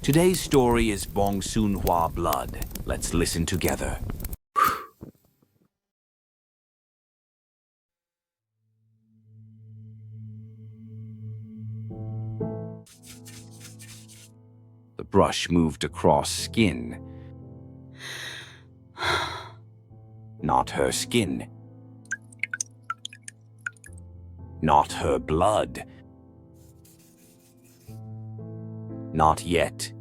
Today's story is Bongsenghwa blood. Let's listen together. The brush moved across skin. Not her skin. Not her blood. Not yet.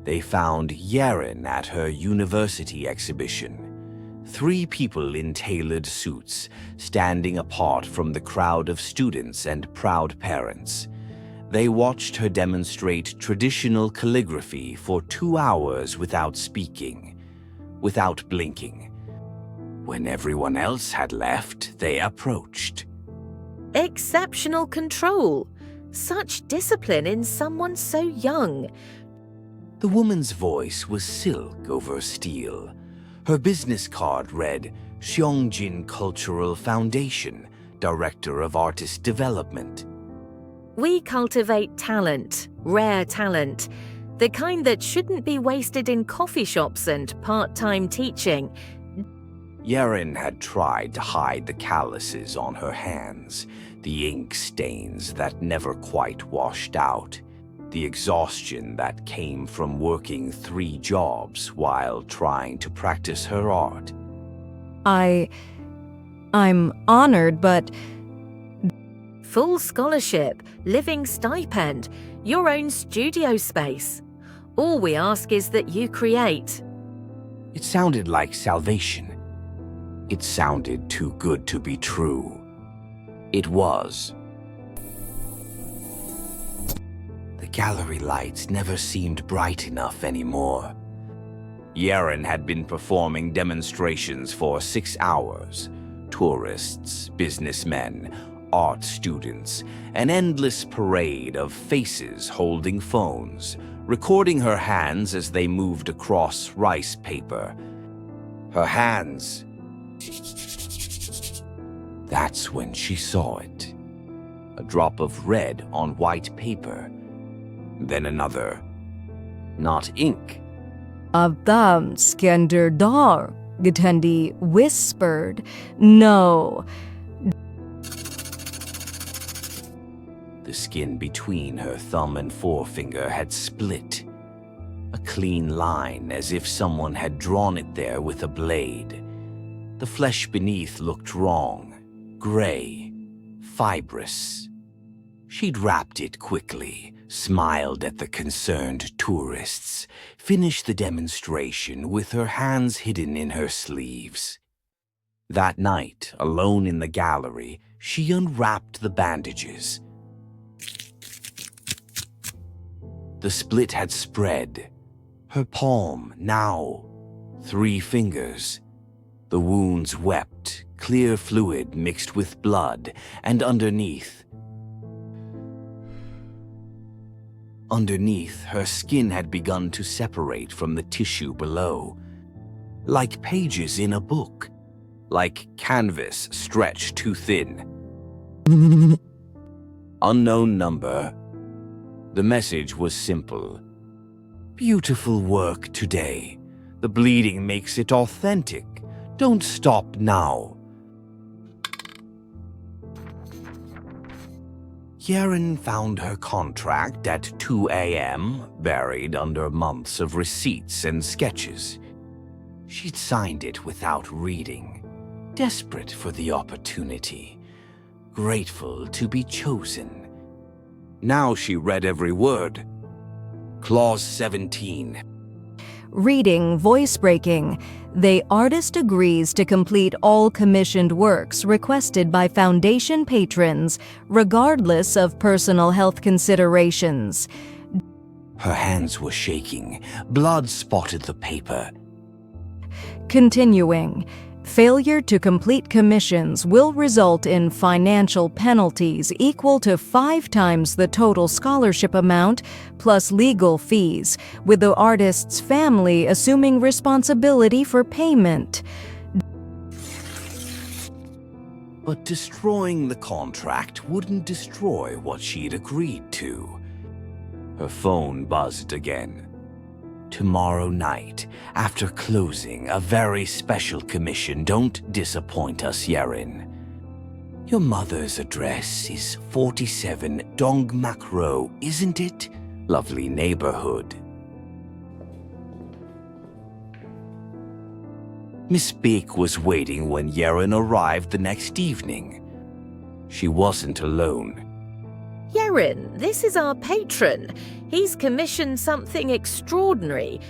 They found Yaren at her university exhibition. 3 people in tailored suits, standing apart from the crowd of students and proud parents. They watched her demonstrate traditional calligraphy for 2 hours without speaking, without blinking. When everyone else had left, they approached. Exceptional control. Such discipline in someone so young. The woman's voice was silk over steel. Her business card read, Xiangjin Cultural Foundation, Director of Artist Development. We cultivate talent, rare talent, the kind that shouldn't be wasted in coffee shops and part-time teaching. Yaren had tried to hide the calluses on her hands, the ink stains that never quite washed out, the exhaustion that came from working 3 jobs while trying to practice her art. I'm honored, but... Full scholarship, living stipend, your own studio space. All we ask is that you create. It sounded like salvation. It sounded too good to be true. It was. The gallery lights never seemed bright enough anymore. Yaren had been performing demonstrations for 6 hours. Tourists, businessmen, art students, an endless parade of faces holding phones, recording her hands as they moved across rice paper. Her hands. That's when she saw it. A drop of red on white paper. Then another. Not ink. Avdam Skanderdar, Gitendi whispered. No. The skin between her thumb and forefinger had split. A clean line, as if someone had drawn it there with a blade. The flesh beneath looked wrong, gray, fibrous. She'd wrapped it quickly, smiled at the concerned tourists, finished the demonstration with her hands hidden in her sleeves. That night, alone in the gallery, she unwrapped the bandages. The split had spread. Her palm, now 3 fingers. The wounds wept, clear fluid mixed with blood, and underneath, her skin had begun to separate from the tissue below. Like pages in a book. Like canvas stretched too thin. Unknown number. The message was simple. Beautiful work today. The bleeding makes it authentic. Don't stop now. Yaren found her contract at 2 a.m., buried under months of receipts and sketches. She'd signed it without reading, desperate for the opportunity, grateful to be chosen. Now she read every word. Clause 17. Reading, voice breaking. The artist agrees to complete all commissioned works requested by Foundation patrons, regardless of personal health considerations. Her hands were shaking. Blood spotted the paper. Continuing. Failure to complete commissions will result in financial penalties equal to 5 times the total scholarship amount plus legal fees, with the artist's family assuming responsibility for payment. But destroying the contract wouldn't destroy what she'd agreed to. Her phone buzzed again. Tomorrow night, after closing, a very special commission. Don't disappoint us, Yerin. Your mother's address is 47 Dongmak Row, isn't it? Lovely neighborhood. Miss Beek was waiting when Yerin arrived the next evening. She wasn't alone. Yerin, this is our patron. He's commissioned something extraordinary.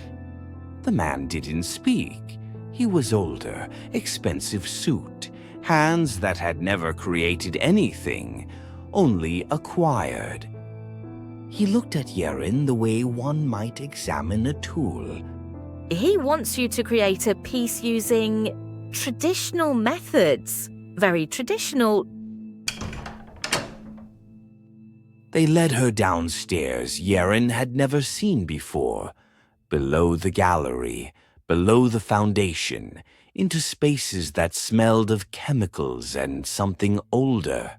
The man didn't speak. He was older, expensive suit, hands that had never created anything, only acquired. He looked at Yerin the way one might examine a tool. He wants you to create a piece using traditional methods. Very traditional. They led her downstairs Yerin had never seen before, below the gallery, below the foundation, into spaces that smelled of chemicals and something older,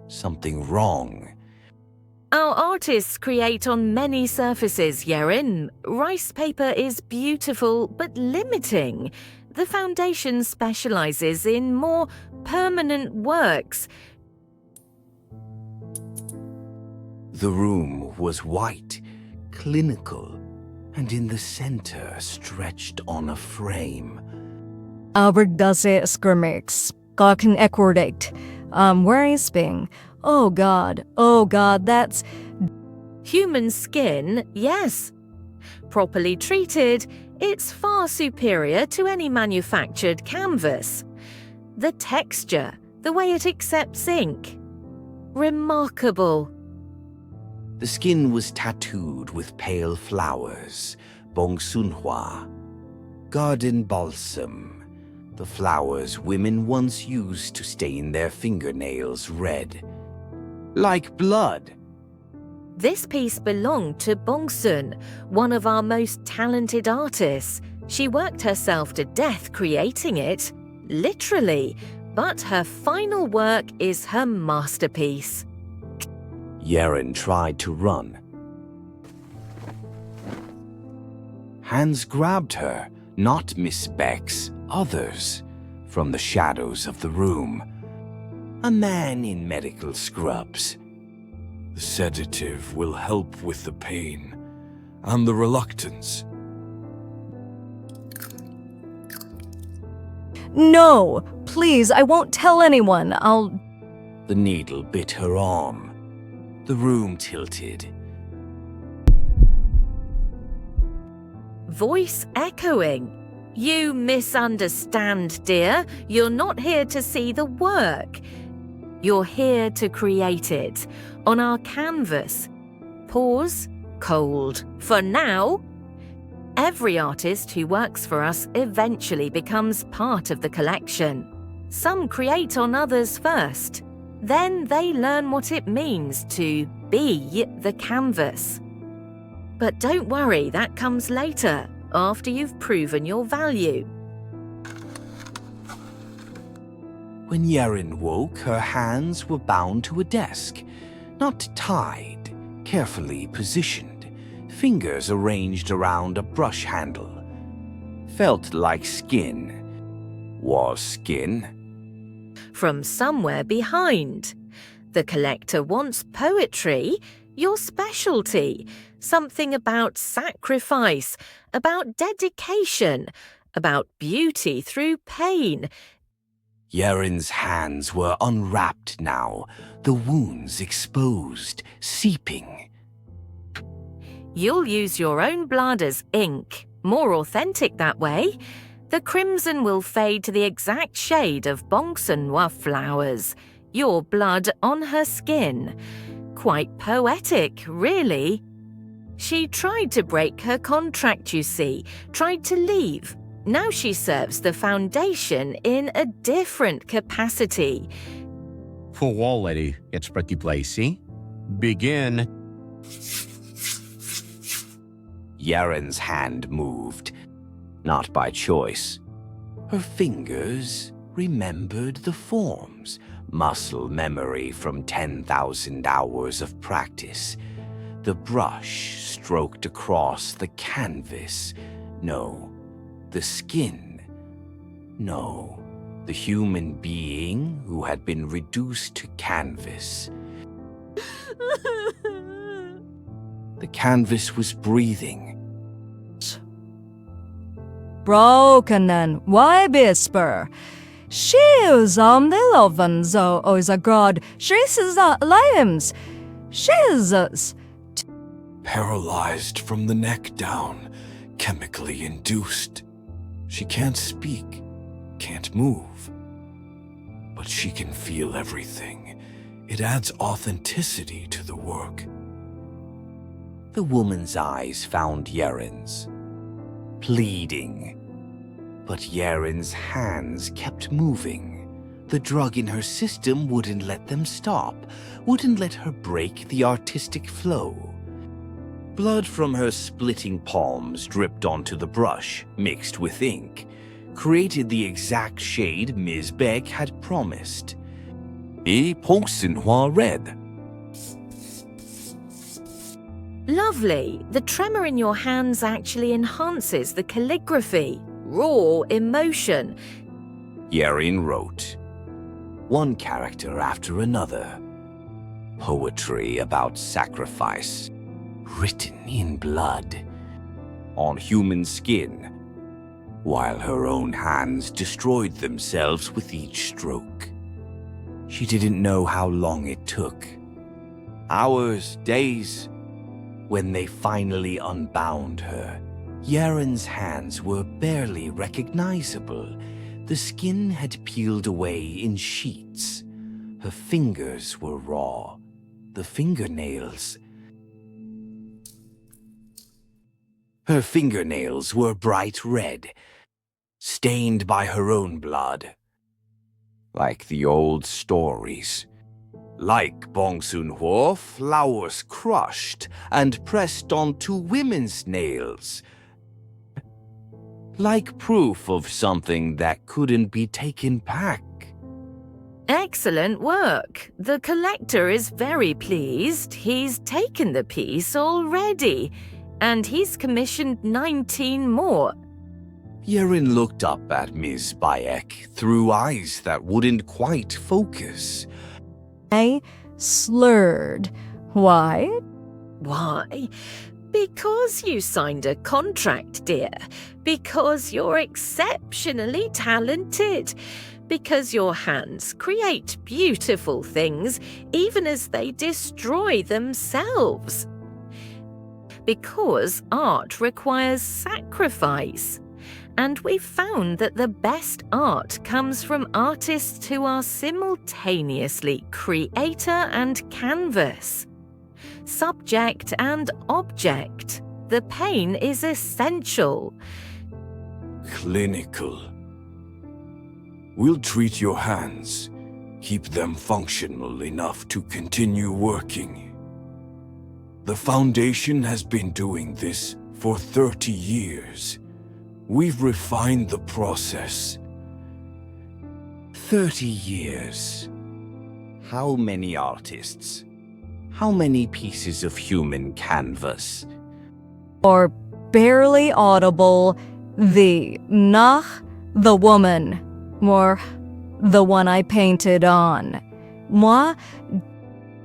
something wrong. Our artists create on many surfaces, Yerin. Rice paper is beautiful but limiting. The foundation specializes in more permanent works. The room was white, clinical, and in the center stretched on a frame. Alberdase skirmix, Gothic equerdate. Where is Bing? Oh God, that's... Human skin, yes. Properly treated, it's far superior to any manufactured canvas. The texture, the way it accepts ink. Remarkable. The skin was tattooed with pale flowers, Bongsenghwa, garden balsam, the flowers women once used to stain their fingernails red. Like blood. This piece belonged to Bongsen, one of our most talented artists. She worked herself to death creating it, literally, but her final work is her masterpiece. Yerin tried to run. Hands grabbed her, not Miss Beck's, others, from the shadows of the room. A man in medical scrubs. The sedative will help with the pain and the reluctance. No, please, I won't tell anyone. The needle bit her arm. The room tilted. Voice echoing. You misunderstand, dear. You're not here to see the work. You're here to create it on our canvas. Pause. Cold. For now. Every artist who works for us eventually becomes part of the collection. Some create on others first. Then they learn what it means to be the canvas. But don't worry, that comes later, after you've proven your value. When Yerin woke, her hands were bound to a desk, not tied, carefully positioned, fingers arranged around a brush handle. Felt like skin. Was skin. From somewhere behind. The collector wants poetry, your specialty, something about sacrifice, about dedication, about beauty through pain. Yerin's hands were unwrapped now, the wounds exposed, seeping. You'll use your own blood as ink, more authentic that way. The crimson will fade to the exact shade of Bongsenghwa flowers, your blood on her skin. Quite poetic, really. She tried to break her contract, you see, tried to leave. Now she serves the foundation in a different capacity. For wall, lady, it's pretty placey. Begin. Yerin's hand moved. Not by choice. Her fingers remembered the forms, muscle memory from 10,000 hours of practice. The brush stroked across the canvas. No, the skin. No, the human being who had been reduced to canvas. The canvas was breathing. Broken why whisper? She is the loven zo is a god. She is the limbs. She is Paralyzed from the neck down, chemically induced. She can't speak, can't move. But she can feel everything. It adds authenticity to the work. The woman's eyes found Yaren's, pleading. But Yaren's hands kept moving. The drug in her system wouldn't let them stop, wouldn't let her break the artistic flow. Blood from her splitting palms dripped onto the brush, mixed with ink, created the exact shade Ms. Beck had promised. A Bongsenghwa red. Lovely. The tremor in your hands actually enhances the calligraphy. Raw emotion. Yaren wrote, one character after another. Poetry about sacrifice, written in blood, on human skin, while her own hands destroyed themselves with each stroke. She didn't know how long it took. Hours, days. When they finally unbound her, Yaren's hands were barely recognizable. The skin had peeled away in sheets. Her fingers were raw. The fingernails. Her fingernails were bright red, stained by her own blood. Like the old stories. Like Bongsenghwa, flowers crushed and pressed onto women's nails. Like proof of something that couldn't be taken back. Excellent work. The collector is very pleased. He's taken the piece already, and he's commissioned 19 more. Yaren looked up at Ms. Bayek through eyes that wouldn't quite focus. Slurred. Why? Why? Because you signed a contract, dear. Because you're exceptionally talented. Because your hands create beautiful things even as they destroy themselves. Because art requires sacrifice. And we've found that the best art comes from artists who are simultaneously creator and canvas. Subject and object. The pain is essential. Clinical. We'll treat your hands, keep them functional enough to continue working. The Foundation has been doing this for 30 years. We've refined the process. 30 years. How many artists? How many pieces of human canvas? Or barely audible, the Nach, the woman, or the one I painted on. Moi?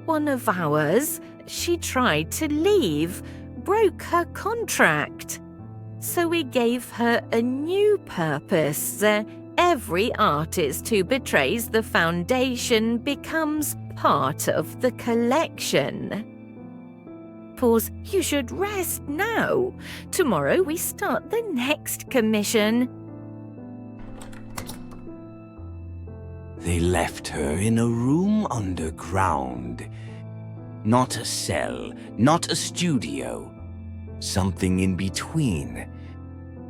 One of ours, she tried to leave, broke her contract. So we gave her a new purpose. Every artist who betrays the Foundation becomes part of the collection. Pause. You should rest now. Tomorrow we start the next commission. They left her in a room underground. Not a cell, not a studio. Something in between.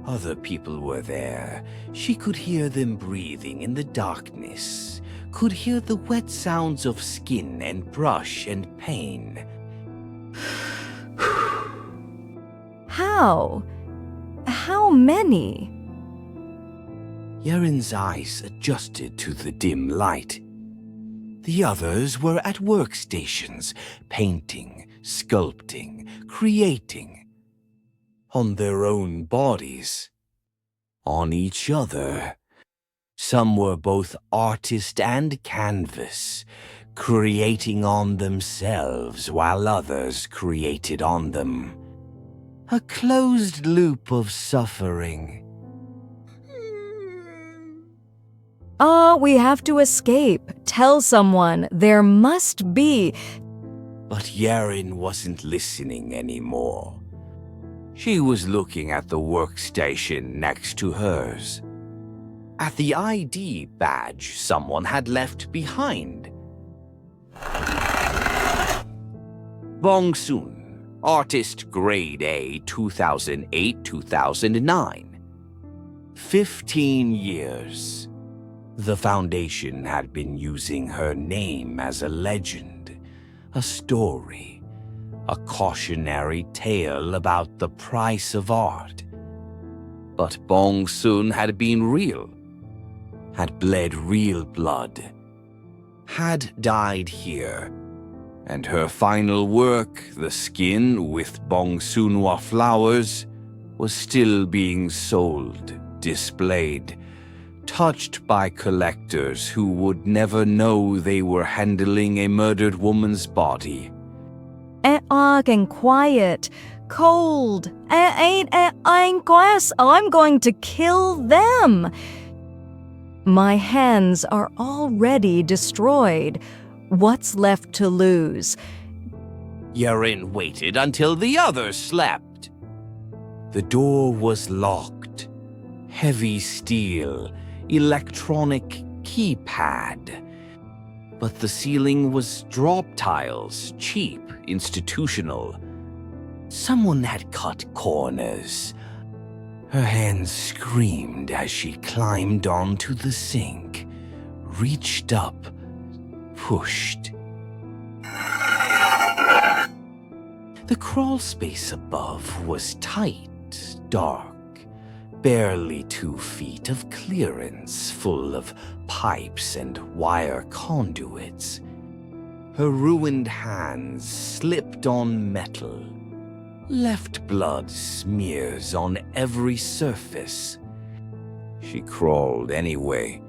Other people were there. She could hear them breathing in the darkness. Could hear the wet sounds of skin and brush and pain. How? How many? Yaren's eyes adjusted to the dim light. The others were at workstations, painting, sculpting, creating. On their own bodies. On each other. Some were both artist and canvas, creating on themselves while others created on them. A closed loop of suffering. We have to escape. Tell someone. There must be. But Yaren wasn't listening anymore. She was looking at the workstation next to hers. At the ID badge someone had left behind. Bongsen, Artist Grade A 2008-2009. 15 years. The Foundation had been using her name as a legend, a story, a cautionary tale about the price of art. But Bongsen had been real, had bled real blood, had died here, and her final work, the skin with Bongsenghwa flowers, was still being sold, displayed, touched by collectors who would never know they were handling a murdered woman's body. And quiet. Cold. And glass. I'm going to kill them. My hands are already destroyed. What's left to lose? Yaren waited until the others slept. The door was locked. Heavy steel, electronic keypad. But the ceiling was drop tiles, cheap, institutional. Someone had cut corners. Her hands screamed as she climbed onto the sink, reached up, pushed. The crawl space above was tight, dark. Barely 2 feet of clearance full of pipes and wire conduits. Her ruined hands slipped on metal, left blood smears on every surface. She crawled anyway,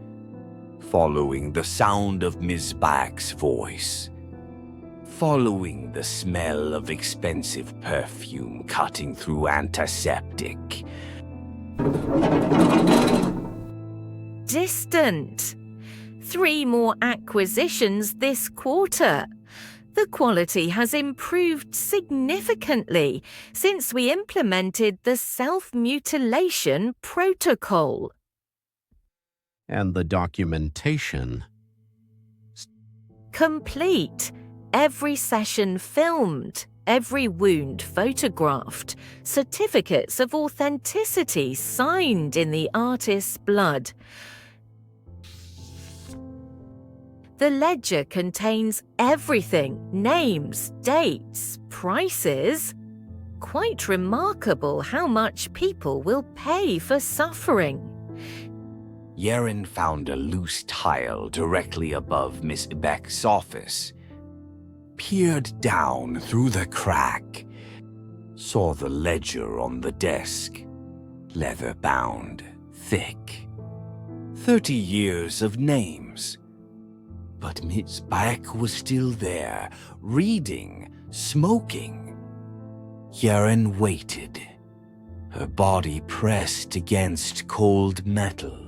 following the sound of Ms. Back's voice, following the smell of expensive perfume cutting through antiseptic. Distant. 3 more acquisitions this quarter. The quality has improved significantly since we implemented the self-mutilation protocol. And the documentation. Complete. Every session filmed. Every wound photographed, certificates of authenticity signed in the artist's blood. The ledger contains everything, names, dates, prices. Quite remarkable how much people will pay for suffering. Yaren found a loose tile directly above Miss Beck's office. Peered down through the crack, saw the ledger on the desk, leather-bound, thick. 30 years of names. But Miss Beck was still there, reading, smoking. Yaren waited, her body pressed against cold metal,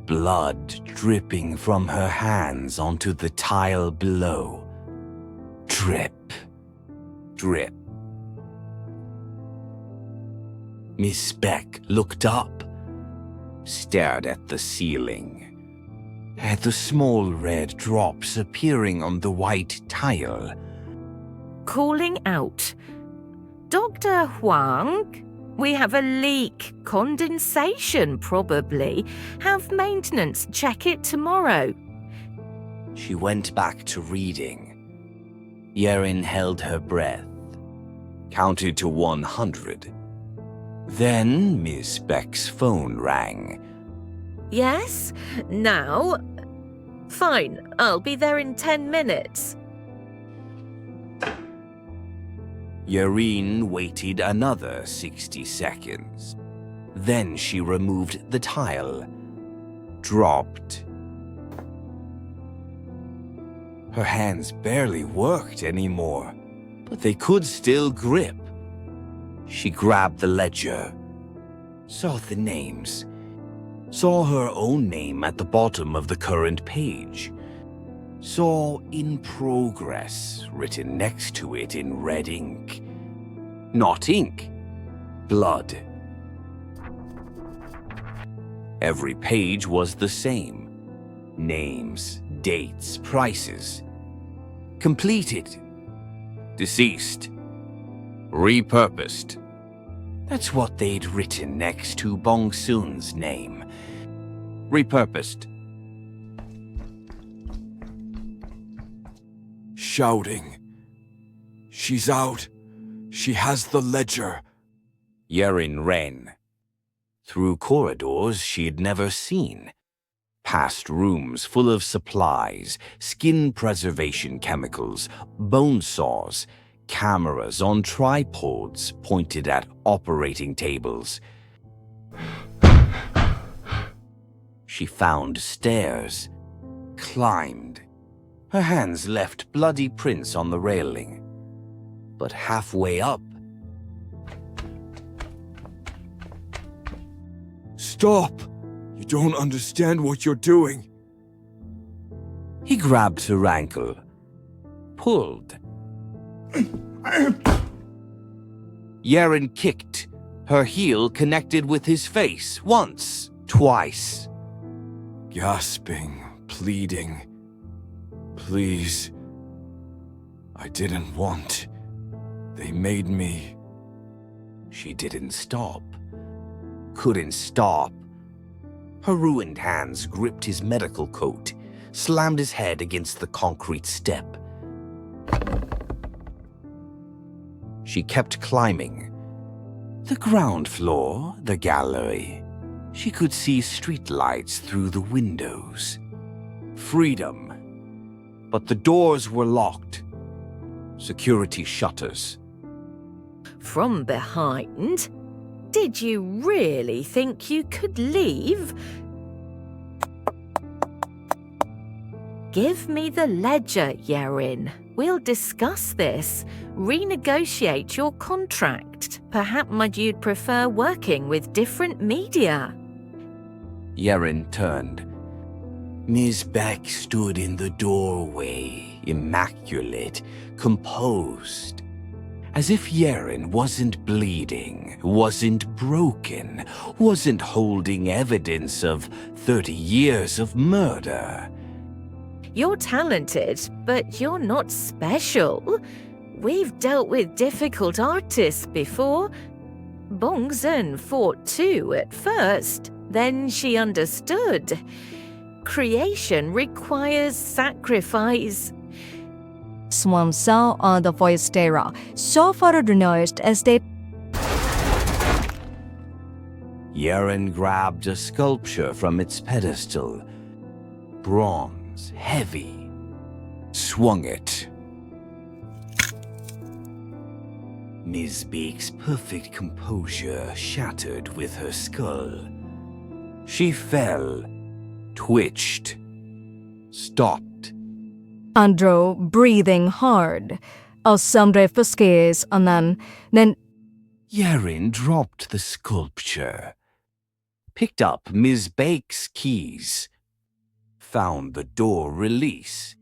blood dripping from her hands onto the tile below. Drip, drip. Miss Beck looked up, stared at the ceiling, at the small red drops appearing on the white tile. Calling out, Dr. Huang, we have a leak, condensation probably. Have maintenance check it tomorrow. She went back to reading. Yaren held her breath, counted to 100. Then Miss Beck's phone rang. Yes? Now? Fine, I'll be there in 10 minutes. Yareen waited another 60 seconds. Then she removed the tile. Dropped. Her hands barely worked anymore, but they could still grip. She grabbed the ledger, saw the names, saw her own name at the bottom of the current page, saw "in progress" written next to it in red ink. Not ink, blood. Every page was the same. Names, dates, prices. Completed. Deceased. Repurposed. That's what they'd written next to Bongsen's name. Repurposed. Shouting. She's out. She has the ledger. Yareen ran. Through corridors she'd never seen. Past rooms full of supplies, skin preservation chemicals, bone saws, cameras on tripods pointed at operating tables. She found stairs, climbed. Her hands left bloody prints on the railing. But halfway up, Stop! You don't understand what you're doing. he grabbed her ankle, pulled. Yareen kicked. Her heel connected with his face once, twice. Gasping, pleading. Please. I didn't want. They made me. She didn't stop. Couldn't stop. Her ruined hands gripped his medical coat, slammed his head against the concrete step. She kept climbing. The ground floor, the gallery. She could see streetlights through the windows. Freedom. But the doors were locked. Security shutters. From behind? Did you really think you could leave? Give me the ledger, Yareen. We'll discuss this. Renegotiate your contract. Perhaps you'd prefer working with different media. Yareen turned. Ms. Beck stood in the doorway, immaculate, composed. As if Yareen wasn't bleeding, wasn't broken, wasn't holding evidence of 30 years of murder. You're talented, but you're not special. We've dealt with difficult artists before. Bongsen fought too at first, then she understood. Creation requires sacrifice. Swan saw on the Foistera, so far renounced as they Yareen grabbed a sculpture from its pedestal. Bronze, heavy. Swung it. Ms. Beek's perfect composure shattered with her skull. She fell, twitched, stopped. Andrew breathing hard. Samre Fuskes and then Yareen dropped the sculpture, picked up Ms. Beek's keys, found the door release.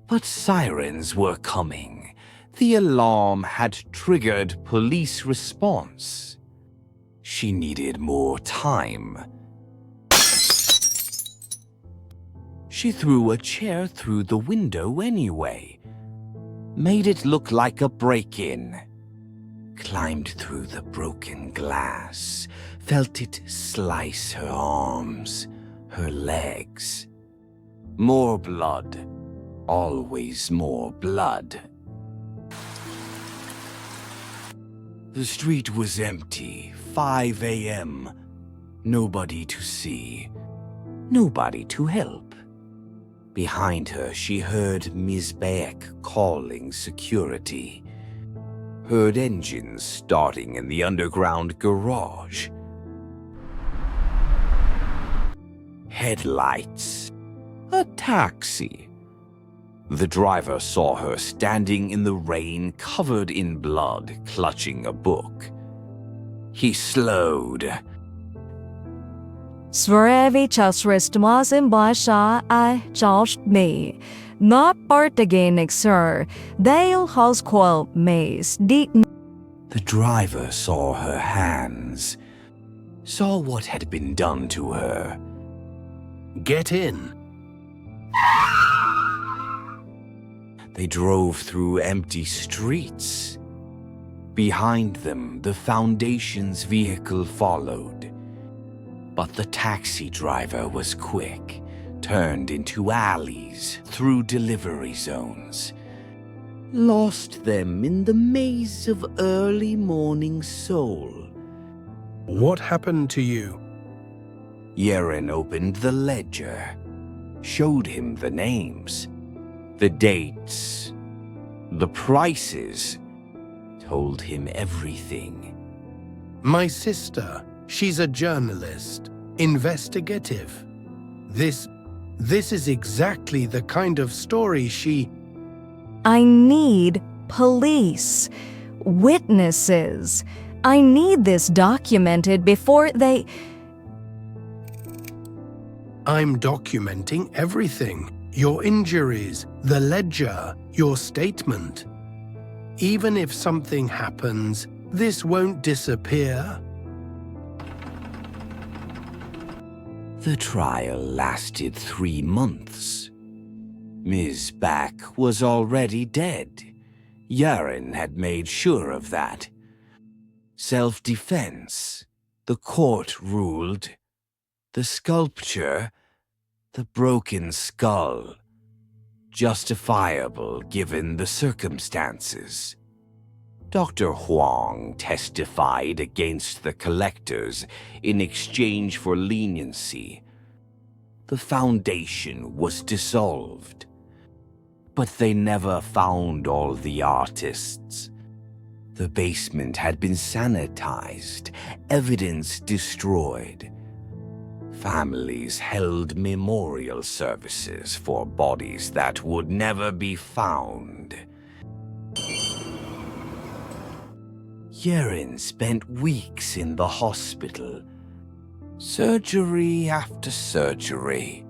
But sirens were coming. The alarm had triggered police response. She needed more time. She threw a chair through the window anyway. Made it look like a break-in. Climbed through the broken glass. Felt it slice her arms, her legs. More blood. Always more blood. The street was empty. 5 a.m. Nobody to see. Nobody to help. Behind her, she heard Ms. Beck calling security. heard engines starting in the underground garage. Headlights. A taxi. The driver saw her standing in the rain, covered in blood, clutching a book. He slowed. Sveravi chasrestmasin basha I josh me. Not Bartaganik, sir. Dale has qual maze. The driver saw her hands, saw what had been done to her. Get in. They drove through empty streets. Behind them, the Foundation's vehicle followed. But the taxi driver was quick, turned into alleys, through delivery zones. Lost them in the maze of early morning soul. What happened to you? Yeren opened the ledger, showed him the names, the dates, the prices, told him everything. My sister, she's a journalist, investigative. This is exactly the kind of story she... I need police, witnesses. I need this documented before they... I'm documenting everything. Your injuries, the ledger, your statement. Even if something happens, this won't disappear. The trial lasted 3 months. Ms. Back was already dead. Yaren had made sure of that. Self-defense, the court ruled. The sculpture, the broken skull, justifiable given the circumstances. Dr. Huang testified against the collectors in exchange for leniency. The Foundation was dissolved. But they never found all the artists. The basement had been sanitized, evidence destroyed. Families held memorial services for bodies that would never be found. Yeren spent weeks in the hospital. Surgery after surgery.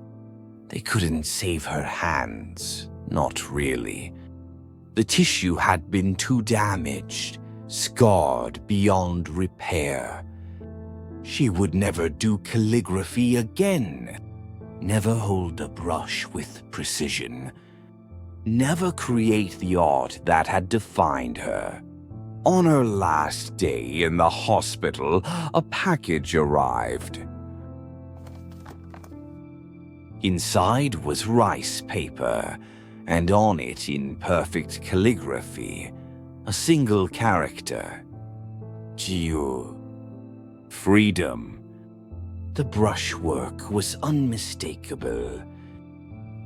They couldn't save her hands, not really. The tissue had been too damaged, scarred beyond repair. She would never do calligraphy again, never hold a brush with precision, never create the art that had defined her. On her last day in the hospital, a package arrived. Inside was rice paper, and on it in perfect calligraphy, a single character. Jiu. Freedom. The brushwork was unmistakable.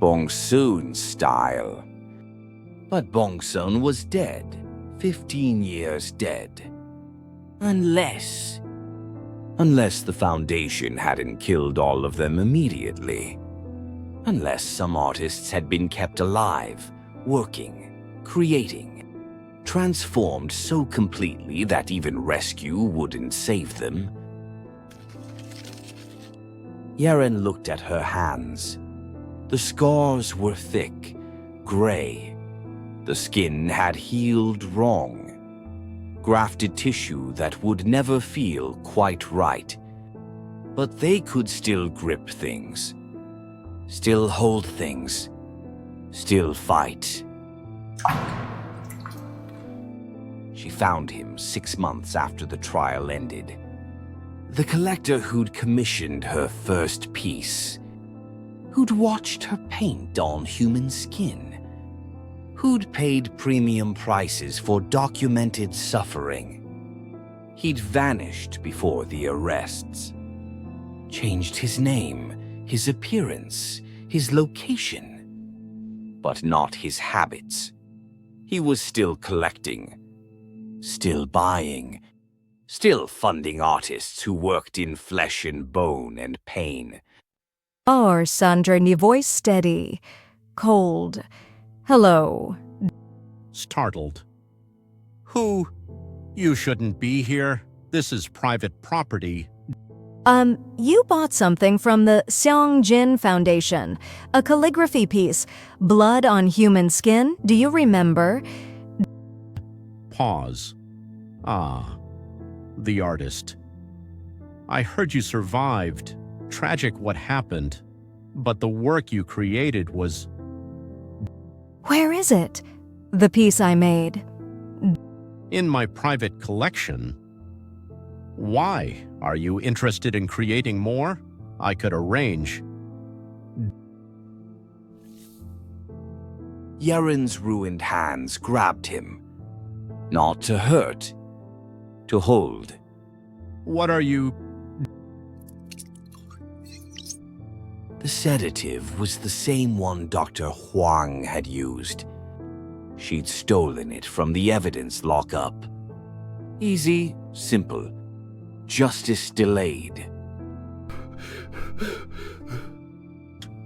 Bongsen style. But Bongsen was dead, 15 years dead. Unless the Foundation hadn't killed all of them immediately. Unless some artists had been kept alive, working, creating. Transformed so completely that even rescue wouldn't save them. Yaren looked at her hands. The scars were thick, gray. The skin had healed wrong. Grafted tissue that would never feel quite right. But they could still grip things. Still hold things. Still fight. She found him 6 months after the trial ended. The collector who'd commissioned her first piece. Who'd watched her paint on human skin. Who'd paid premium prices for documented suffering. He'd vanished before the arrests. Changed his name, his appearance, his location. But not his habits. He was still collecting. still buying, still funding artists who worked in flesh and bone and pain. Or Sandra, ni voice steady, cold. Hello. Startled. Who? You shouldn't be here. This is private property. You bought something from the Xiang Jin Foundation, a calligraphy piece, blood on human skin. Do you remember? Pause. Ah, the artist. I heard you survived. Tragic what happened. But the work you created was... Where is it? The piece I made. in my private collection. Why? Are you interested in creating more? I could arrange. Yaren's ruined hands grabbed him. Not to hurt, to hold. What are you... The sedative was the same one Dr. Huang had used. She'd stolen it from the evidence lockup. Easy, simple. Justice delayed.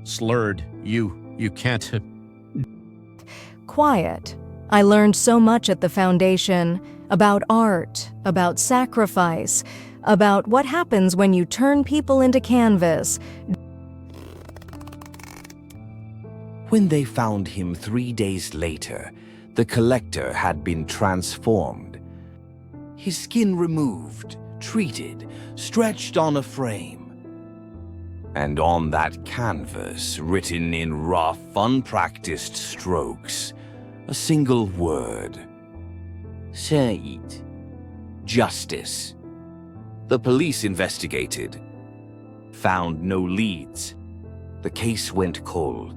Slurred. You can't... Quiet. I learned so much at the foundation about art, about sacrifice, about what happens when you turn people into canvas. When they found him 3 days later, the collector had been transformed. His skin removed, treated, stretched on a frame. And on that canvas, written in rough, unpracticed strokes, a single word. Seeped. Justice. The police investigated. Found no leads. The case went cold.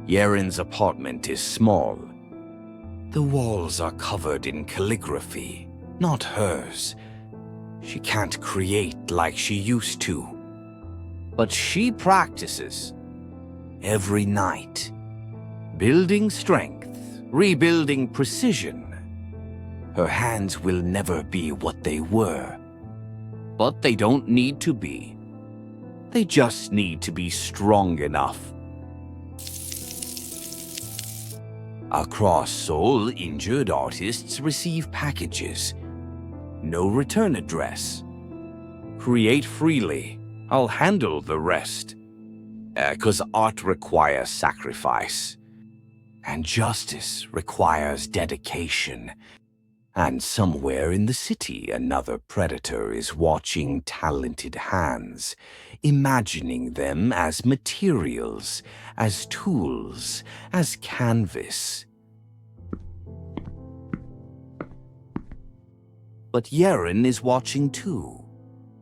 Yaren's apartment is small. The walls are covered in calligraphy, not hers. She can't create like she used to. But she practices. Every night. Building strength, rebuilding precision. Her hands will never be what they were. But they don't need to be. They just need to be strong enough. Across Seoul, injured artists receive packages. No return address. Create freely. I'll handle the rest. 'Cause art requires sacrifice. And justice requires dedication. And somewhere in the city, another predator is watching talented hands, imagining them as materials, as tools, as canvas. But Yaren is watching too,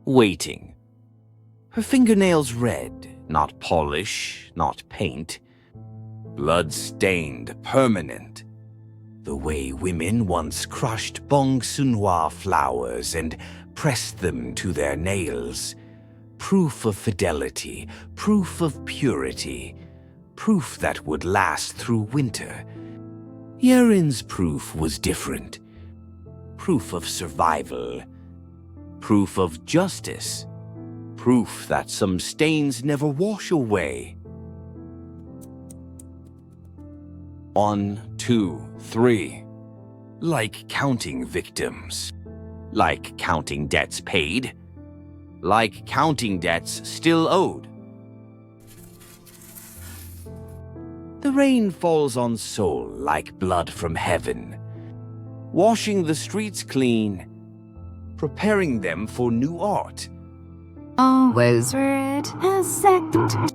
waiting. Her fingernails red, not polish, not paint. Blood-stained, permanent. The way women once crushed Bongsenghwa flowers and pressed them to their nails. Proof of fidelity, proof of purity, proof that would last through winter. Yaren's proof was different. Proof of survival. Proof of justice. Proof that some stains never wash away. 1, 2, 3. Like counting victims. Like counting debts paid. Like counting debts still owed. The rain falls on Seoul like blood from heaven, washing the streets clean, preparing them for new art. Always read a second.